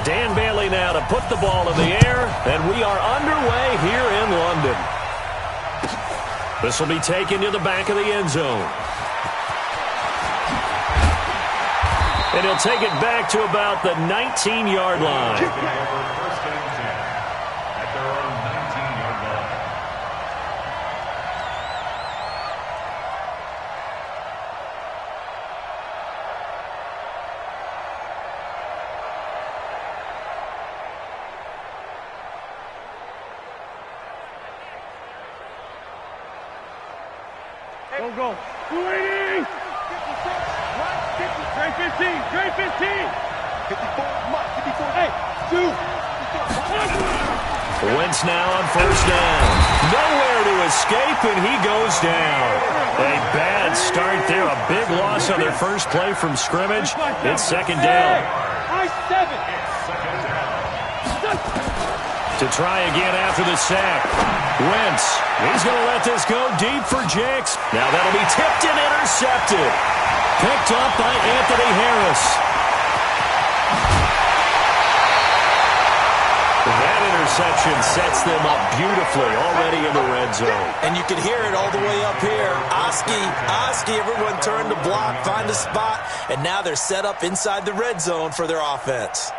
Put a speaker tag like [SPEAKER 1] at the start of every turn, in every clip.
[SPEAKER 1] Dan Bailey now to put the ball in the air, and we are underway here in London. This will be taken to the back of the end zone. And he'll take it back to about the 19-yard line.
[SPEAKER 2] Go. 280. Trey 15. Trey 15. 54. 54. Hey, 2.
[SPEAKER 1] Wentz now on first down. Nowhere to escape, and he goes down. A bad start there. A big loss on their first play from scrimmage. It's second down. To try again after the sack. Wentz, he's going to let this go deep for Jakes. Now that'll be tipped and intercepted. Picked up by Anthony Harris. That interception sets them up beautifully already in the red zone.
[SPEAKER 3] And you can hear it all the way up here. Oski, everyone turned to block, find a spot, and now they're set up inside the red zone for their offense.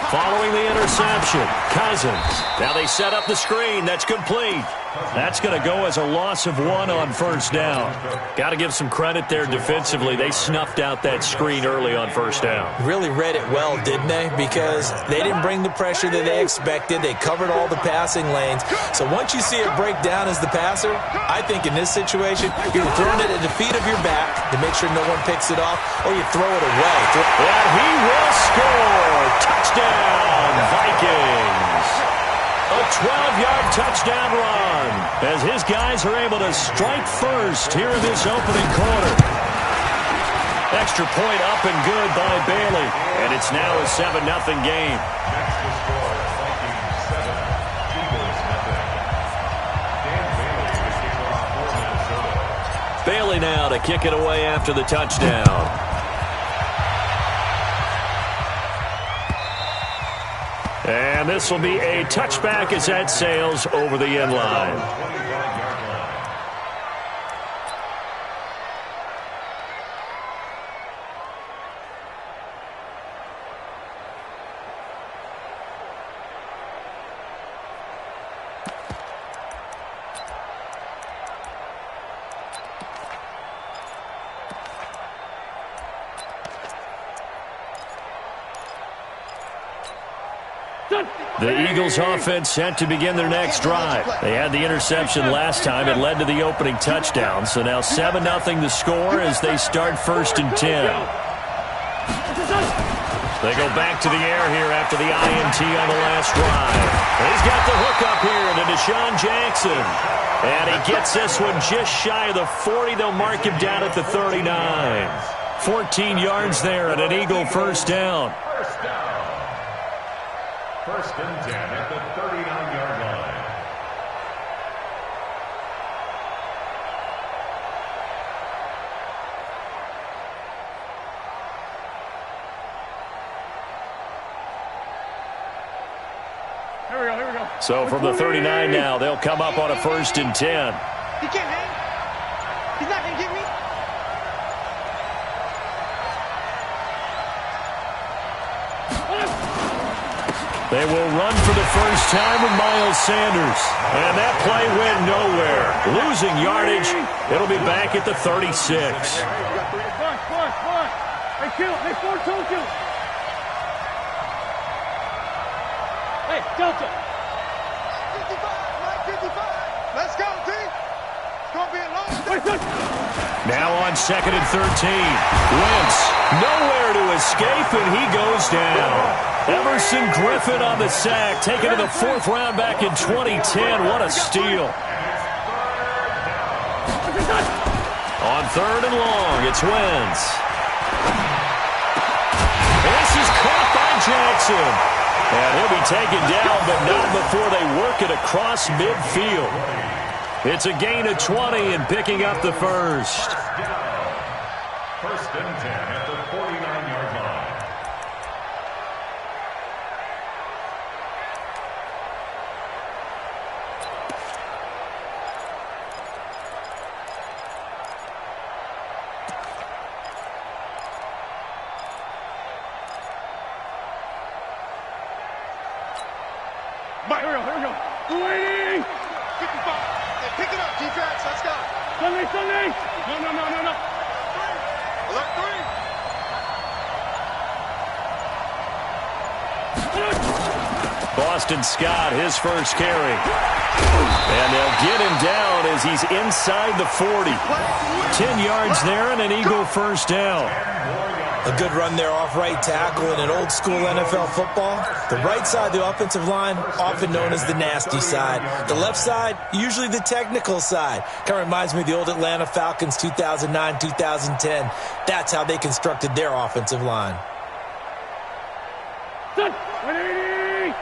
[SPEAKER 1] Following the interception, Cousins. Now they set up the screen. That's complete. That's going to go as a loss of 1 on first down. Got to give some credit there defensively. They snuffed out that screen early on first down.
[SPEAKER 3] Really read it well, didn't they? Because they didn't bring the pressure that they expected. They covered all the passing lanes. So once you see it break down as the passer, I think in this situation, you're throwing it at the feet of your back to make sure no one picks it off, or you throw it away.
[SPEAKER 1] And he will score. Touchdown, Vikings. A 12-yard touchdown run as his guys are able to strike first here in this opening quarter. Extra point up and good by Bailey. And it's now a 7-0 game. Bailey now to kick it away after the touchdown. And this will be a touchback as that sails over the end line. The Eagles offense set to begin their next drive. They had the interception last time. It led to the opening touchdown. So now 7-0 the score as they start first and 10. They go back to the air here after the INT on the last drive. He's got the hook up here to Deshaun Jackson. And he gets this one just shy of the 40. They'll mark him down at the 39. 14 yards there and an Eagle first down.
[SPEAKER 4] First and 10 at the 39-yard line.
[SPEAKER 2] Here we go.
[SPEAKER 1] So from the 39 now, they'll come up on a first and 10.
[SPEAKER 2] He can't hang. He's not going to get me.
[SPEAKER 1] They will run for the first time with Miles Sanders. And that play went nowhere. Losing yardage. It'll be back at the 36.
[SPEAKER 2] Hey, kill. Hey, 4-2 kill. Hey, Delta. 55. Let's go, T. It's going to be a long day.
[SPEAKER 1] Now on second and 13. Wentz nowhere to escape, and he goes down. Emerson Griffin on the sack, taken to the 4th round back in 2010. What a steal. On third and long, it's Wentz. This is caught by Jackson. And he'll be taken down, but not before they work it across midfield. It's a gain of 20 and picking up the first.
[SPEAKER 4] First and 10 at the 49-yard line.
[SPEAKER 2] Mike, here we go. 280. 55. Hey, pick it up, defense. Let's go. Sunday. No. Alert 3.
[SPEAKER 1] Boston Scott, his first carry. And they'll get him down as he's inside the 40. 10 yards there and an Eagle first down.
[SPEAKER 3] A good run there off right tackle in an old-school NFL football. The right side of the offensive line, often known as the nasty side. The left side, usually the technical side. Kind of reminds me of the old Atlanta Falcons 2009-2010. That's how they constructed their offensive line.
[SPEAKER 2] 180.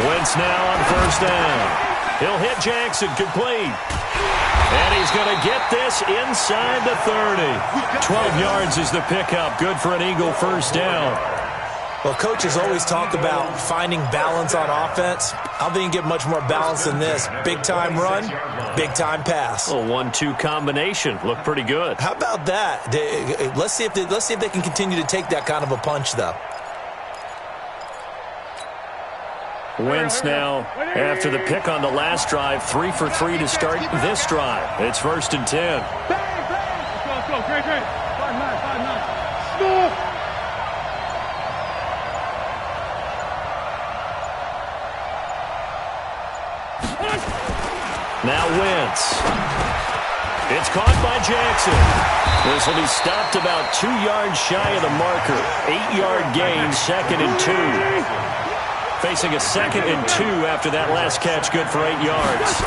[SPEAKER 1] Wentz now on first down. He'll hit Jackson, complete. And he's going to get this inside the 30. 12 yards is the pickup. Good for an Eagle first down.
[SPEAKER 3] Well, coaches always talk about finding balance on offense. I don't think you can get much more balance than this. Big-time run, big-time pass.
[SPEAKER 1] A 1-2 combination. Looked pretty good.
[SPEAKER 3] How about that? Let's see if they can continue to take that kind of a punch, though.
[SPEAKER 1] Wentz now, after the pick on the last drive, 3 for 3 to start this drive. It's first and 10.
[SPEAKER 2] Let's go. Great. 5-9. Stop.
[SPEAKER 1] Now Wentz. It's caught by Jackson. This will be stopped about 2 yards shy of the marker. 8-yard gain, second and 2. Facing a second and 2 after that last catch, good for 8 yards.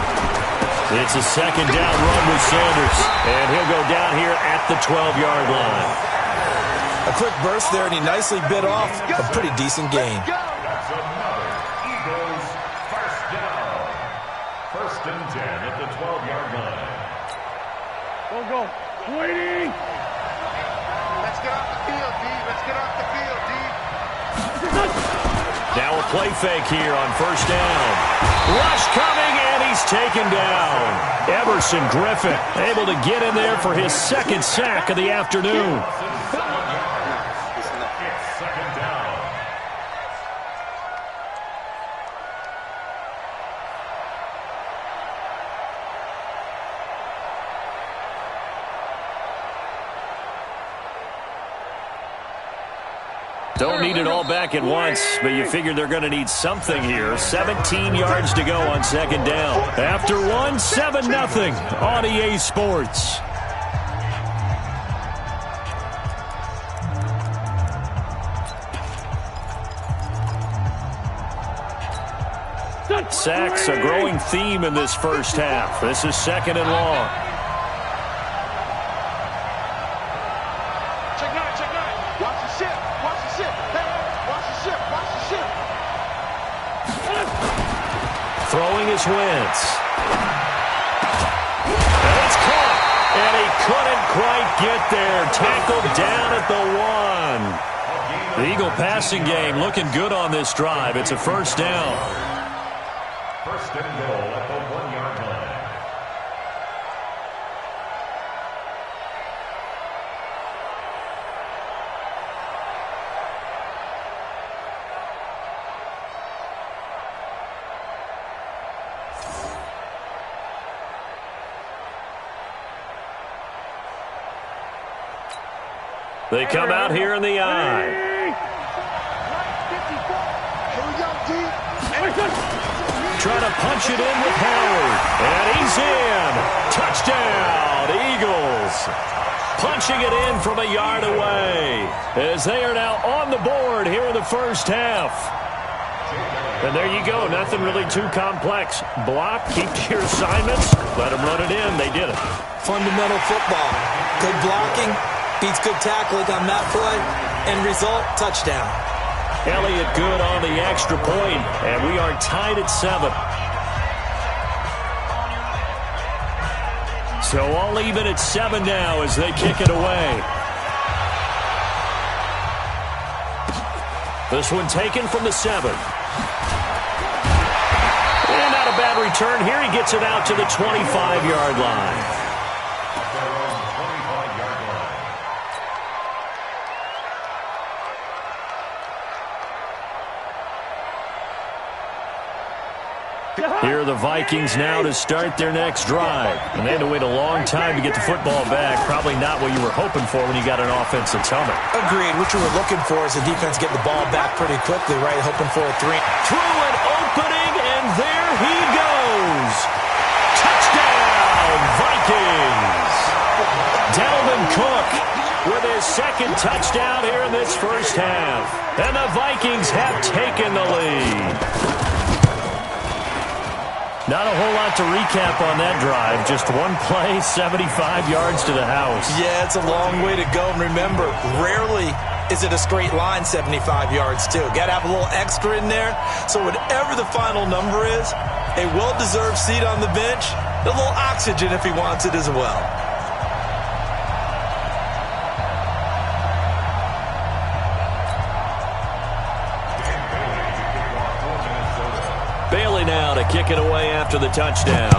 [SPEAKER 1] It's a second down run with Sanders, and he'll go down here at the 12-yard line.
[SPEAKER 3] A quick burst there, and he nicely bit off a pretty decent gain.
[SPEAKER 4] That's another Eagles first down. First and 10 at the 12-yard line.
[SPEAKER 2] Go. 280. Let's get off the field, D.
[SPEAKER 1] Now a play fake here on first down. Rush coming, and he's taken down. Everson Griffin able to get in there for his second sack of the afternoon.
[SPEAKER 4] It's second down.
[SPEAKER 1] Don't need it all back at once, but you figure they're going to need something here. 17 yards to go on second down. After one, 7-0 on EA Sports. Sacks, a growing theme in this first half. This is second and long. Throwing his Wentz. And it's caught. And he couldn't quite get there. Tackled down at the 1. The Eagle passing game looking good on this drive. It's a first down.
[SPEAKER 4] First and goal at the 1-yard line.
[SPEAKER 1] They come out here in the eye. Trying to punch it in with Howard. And he's in. Touchdown, Eagles. Punching it in from a yard away as they are now on the board here in the first half. And there you go. Nothing really too complex. Block, keep to your assignments, let them run it in. They did it.
[SPEAKER 3] Fundamental football. Good blocking beats good tackling on that play. End result, touchdown.
[SPEAKER 1] Elliott good on the extra point, and we are tied at 7. So all even at 7 now as they kick it away. This one taken from the 7. And not a bad return here. He gets it out to the 25-yard line. Here are the Vikings now to start their next drive. And they had to wait a long time to get the football back. Probably not what you were hoping for when you got an offense that's humming.
[SPEAKER 3] Agreed. What you were looking for is the defense getting the ball back pretty quickly, right? Hoping for a 3.
[SPEAKER 1] Through an opening, and there he goes. Touchdown, Vikings. Dalvin Cook with his second touchdown here in this first half. And the Vikings have taken the lead. Not a whole lot to recap on that drive. Just one play, 75 yards to the house.
[SPEAKER 3] Yeah, it's a long way to go. And remember, rarely is it a straight line 75 yards, too. Got to have a little extra in there. So whatever the final number is, a well-deserved seat on the bench, a little oxygen if he wants it as well.
[SPEAKER 1] Bailey now to kick it away after the touchdown.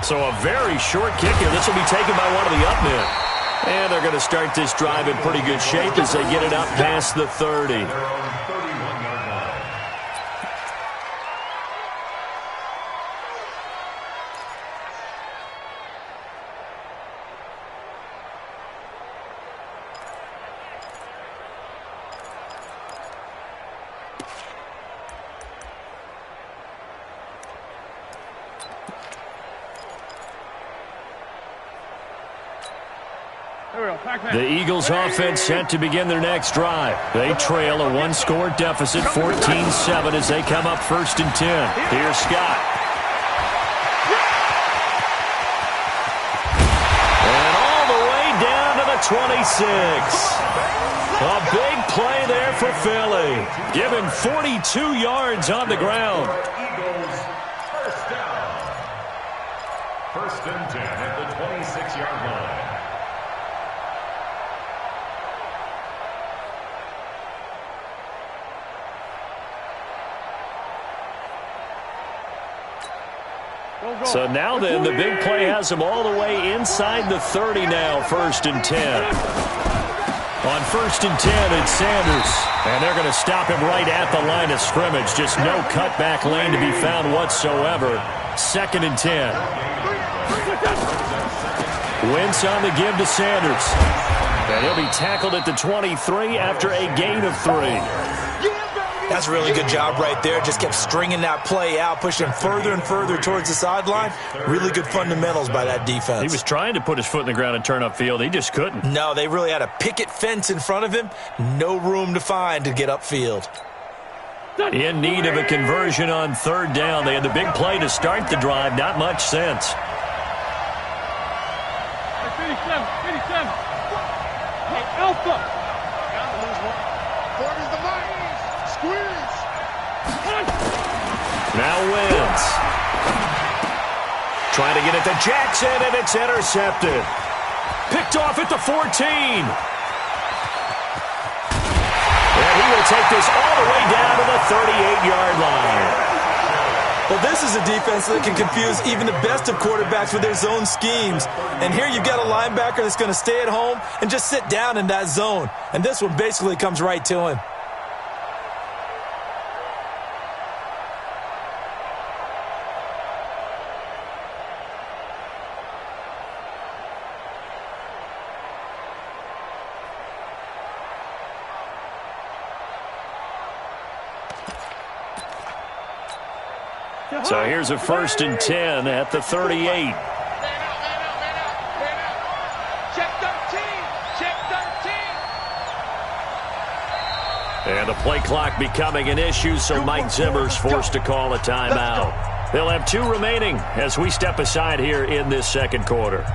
[SPEAKER 1] So a very short kick here. This will be taken by one of the up men. And they're going to start this drive in pretty good shape as they get it up past the 30. The Eagles offense set to begin their next drive. They trail a one-score deficit, 14-7, as they come up 1st and 10. Here's Scott. And all the way down to the 26. A big play there for Philly. Given 42 yards on the ground.
[SPEAKER 4] Eagles first down. 1st and 10 at the 26-yard line.
[SPEAKER 1] So now then, the big play has them all the way inside the 30 now, 1st and 10. On 1st and 10, it's Sanders. And they're going to stop him right at the line of scrimmage. Just no cutback lane to be found whatsoever. 2nd and 10. Wentz on the give to Sanders. And he'll be tackled at the 23 after a gain of 3.
[SPEAKER 3] That's a really good job right there. Just kept stringing that play out, pushing him further and further towards the sideline. Really good fundamentals by that defense. He
[SPEAKER 1] was trying to put his foot in the ground and turn upfield. He just couldn't.
[SPEAKER 3] No, they really had a picket fence in front of him. No room to find to get upfield.
[SPEAKER 1] In need of a conversion on 3rd down. They had the big play to start the drive. Not much sense.
[SPEAKER 2] 57. Hey, Alpha.
[SPEAKER 1] Now Wentz. Trying to get it to Jackson, and it's intercepted. Picked off at the 14. And he will take this all the way down to the 38-yard line.
[SPEAKER 3] Well, this is a defense that can confuse even the best of quarterbacks with their zone schemes. And here you've got a linebacker that's going to stay at home and just sit down in that zone. And this one basically comes right to him.
[SPEAKER 1] So here's a 1st and 10 at the 38.
[SPEAKER 2] Check 13. Check 13.
[SPEAKER 1] And the play clock becoming an issue, so Mike Zimmer's forced to call a timeout. They'll have 2 remaining as we step aside here in this second quarter.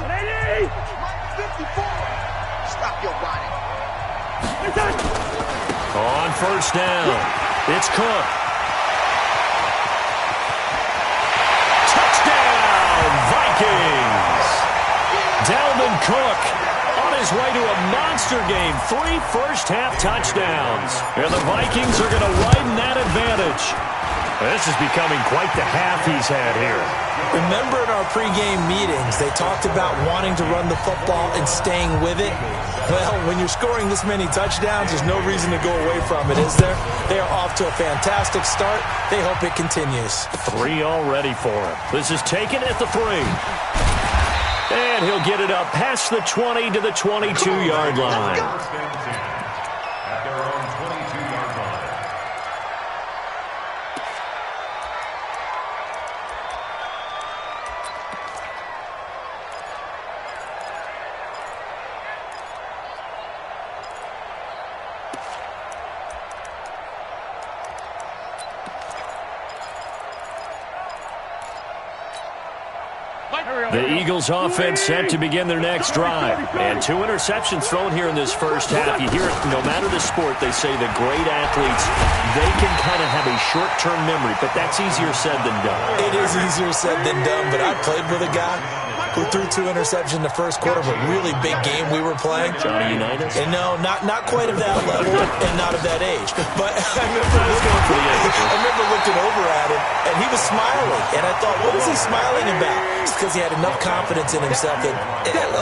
[SPEAKER 2] Ready? 54. Stop your running.
[SPEAKER 1] On first down, it's Cook. Touchdown, Vikings! Dalvin Cook on his way to a monster game. 3 first-half touchdowns. And the Vikings are going to widen that advantage. This is becoming quite the half he's had here.
[SPEAKER 3] Remember in our pregame meetings, they talked about wanting to run the football and staying with it? Well, when you're scoring this many touchdowns, there's no reason to go away from it, is there? They are off to a fantastic start. They hope it continues.
[SPEAKER 1] 3 already for him. This is taken at the 3. And he'll get it up past the 20 to the 22-yard line.
[SPEAKER 4] At their own 22-yard line.
[SPEAKER 1] The Eagles offense set to begin their next drive. And 2 interceptions thrown here in this first half. You hear it, no matter the sport, they say the great athletes, they can kind of have a short-term memory, but that's easier said than done.
[SPEAKER 3] It is easier said than done, but I played with a guy who threw 2 interceptions in the first quarter of a really big game we were playing.
[SPEAKER 1] Johnny Unitas?
[SPEAKER 3] And no, not quite of that level and not of that age. But I remember looking over at him, and he was smiling. And I thought, what was he smiling about? It's because he had enough confidence in himself that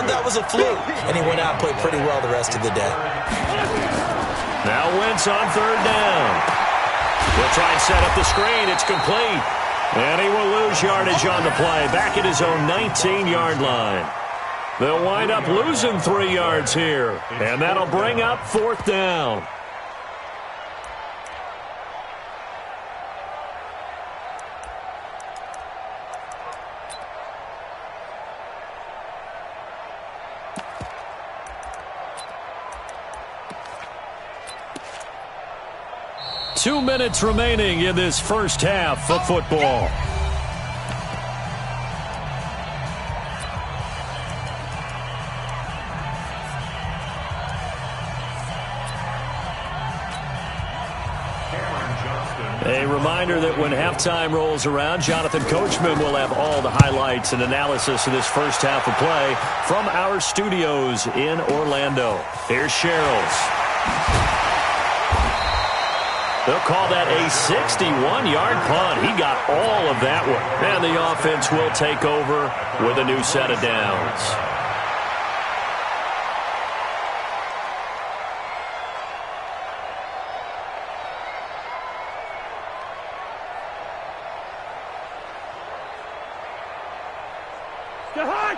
[SPEAKER 3] that was a fluke. And he went out and played pretty well the rest of the day.
[SPEAKER 1] Now Wentz on third down. He'll try and set up the screen. It's complete. And he will lose yardage on the play. Back at his own 19-yard line. They'll wind up losing 3 yards here. And that'll bring up 4th down. Two minutes remaining in this first half of football. A reminder that when halftime rolls around, Jonathan Coachman will have all the highlights and analysis of this first half of play from our studios in Orlando. Here's Sherrills. They'll call that a 61-yard punt. He got all of that one. And the offense will take over with a new set of downs.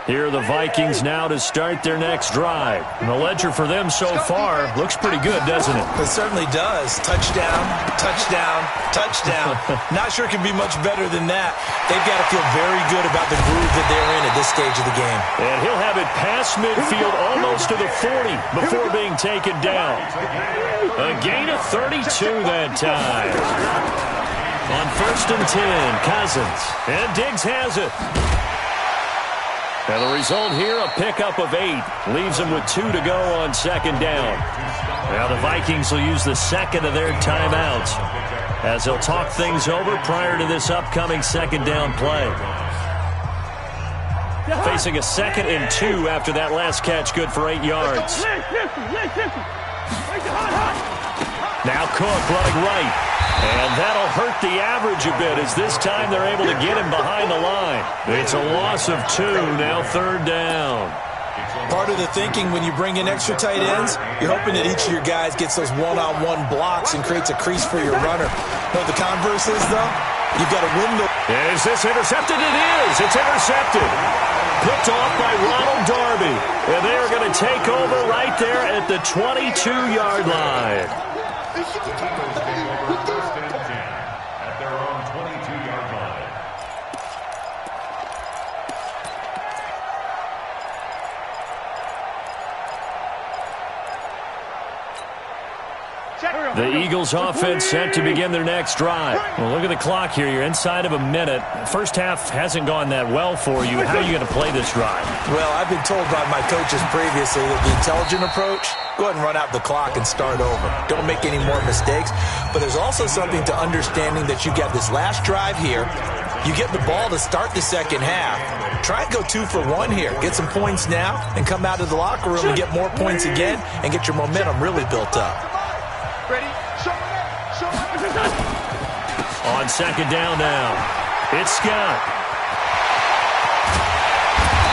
[SPEAKER 1] Here are the Vikings now to start their next drive. And the ledger for them so far looks pretty good, doesn't it?
[SPEAKER 3] It certainly does. Touchdown, touchdown, touchdown. Not sure it can be much better than that. They've got to feel very good about the groove that they're in at this stage of the game.
[SPEAKER 1] And he'll have it past midfield almost to the 40 before being taken down. A gain of 32 that time. On 1st and 10, Cousins. And Diggs has it. And the result here, a pickup of 8. Leaves them with 2 to go on 2nd down. Now the Vikings will use the second of their timeouts as they'll talk things over prior to this upcoming 2nd down play. Facing a 2nd and 2 after that last catch, good for 8 yards. Now Cook running right. And that'll hurt the average a bit as this time they're able to get him behind the line. It's a loss of 2, now 3rd down.
[SPEAKER 3] Part of the thinking when you bring in extra tight ends, you're hoping that each of your guys gets those one-on-one blocks and creates a crease for your runner. But the converse is, though, you've got a window.
[SPEAKER 1] Is this intercepted? It is. It's intercepted. Picked off by Ronald Darby. And they are going to take over right there at the 22-yard line.
[SPEAKER 4] At their own 22-yard line.
[SPEAKER 2] Check.
[SPEAKER 1] The Eagles offense set to begin their next drive. Well, look at the clock here. You're inside of a minute. First half hasn't gone that well for you. How are you going to play this drive?
[SPEAKER 3] Well, I've been told by my coaches previously that the intelligent approach, go ahead and run out the clock and start over. Don't make any more mistakes. But there's also something to understanding that you get this last drive here. You get the ball to start the second half. Try and go 2 for 1 here. Get some points now and come out of the locker room and get more points again and get your momentum really built up.
[SPEAKER 2] Ready?
[SPEAKER 1] On second down now, it's Scott.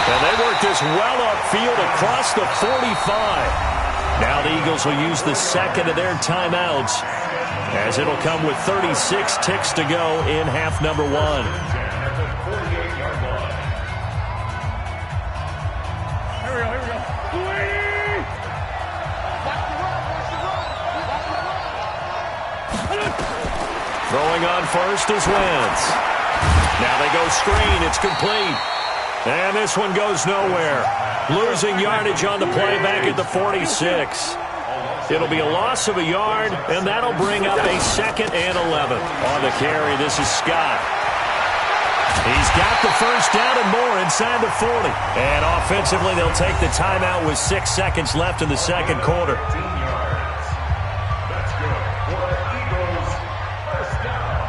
[SPEAKER 1] And they work this well upfield across the 45. Now the Eagles will use the second of their timeouts, as it'll come with 36 ticks to go in half number 1.
[SPEAKER 2] Here we go.
[SPEAKER 1] Throwing on first is Wentz. Now they go screen. It's complete. And this one goes nowhere. Losing yardage on the play back at the 46. It'll be a loss of a yard, and that'll bring up a 2nd and 11. On the carry, this is Scott. He's got the first down and more inside the 40. And offensively, they'll take the timeout with 6 seconds left in the second quarter.
[SPEAKER 4] That's good for the Eagles. First down.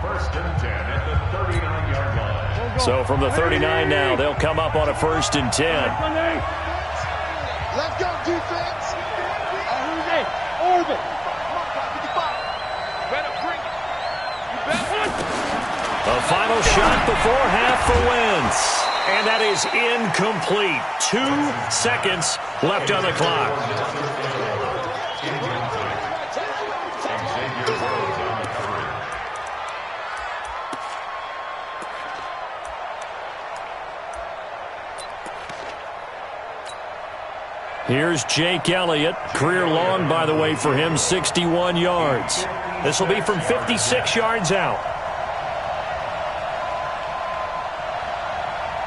[SPEAKER 4] First and 10 at the 39-yard line.
[SPEAKER 1] So from the 39 now, they'll come up on a 1st and 10.
[SPEAKER 2] Let's go, defense. Orbit. Better bring it. You better.
[SPEAKER 1] A final shot before half for Wentz. And that is incomplete. 2 seconds left on the clock. Here's Jake Elliott. Career long, by the way, for him, 61 yards. This will be from 56 yards out.